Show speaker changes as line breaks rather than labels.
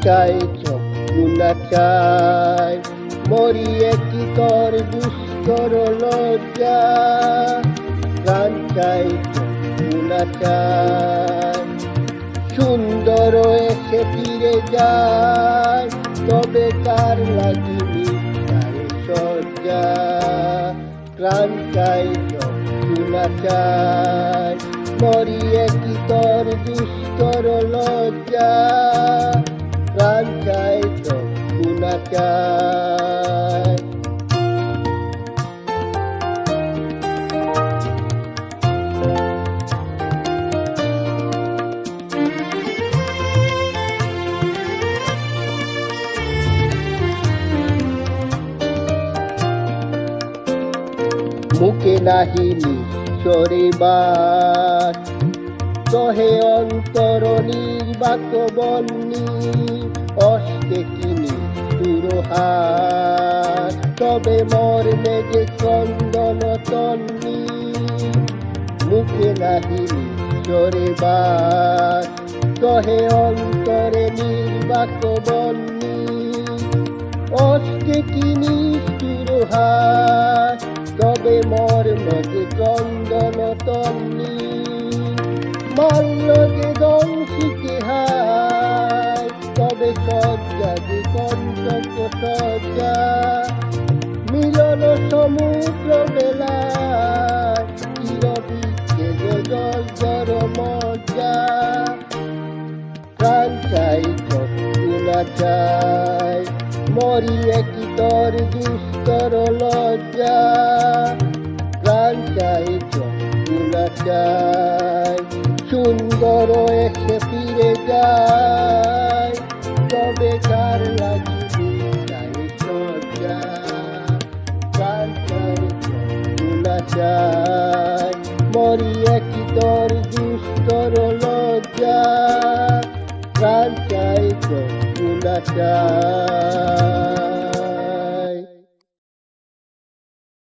চাই চক্ষুনা চাই মরিয়ে কি তোর দুস্তর লজ্জা প্রাণ চাই চক্ষুনা চাই সুন্দর এসে ফিরে যায় তবে কার লাগিনি তার সজ্জা প্রাণ চাই চক্ষুনা চাই মরিয়ে কি তোর দুস্তর লজ্জা প্রাণ চাই চক্ষুনা চাই মুখে নাহিনি শরীবার সহে অন্তর নির্বাক বন্নি অষ্টে কিনি দুরহার তবে মর্মে যে ক্রন্দন তন্নি মুখে নাহিনি শরীবার সহে অন্তরে নির্বাক বন্নি অষ্টে কিনি দুরহার তবে মর্ম যে ক্রন্দন তন্নি মাল্য যে দংশিকে হায় তবে সজ্জা যে কণ্ঠক সজ্জা মিলন সমুদ্র বেলায় চিরবিচ্ছে জল জর মজ্জা প্রাণ চাই চক্ষুনা চাই মরিয়ে কি তোর দুস্তর লজ্জা প্রাণ চাই চক্ষুনা চাই সুন্দর এসে ফিরে যায় তবে কার লাগিনি তাই সজ্জা প্রাণ চাই চক্ষুনা চাই মরিয়ে কি তোর দুস্তর লজ্জা প্রাণ চাই চক্ষুনা চাই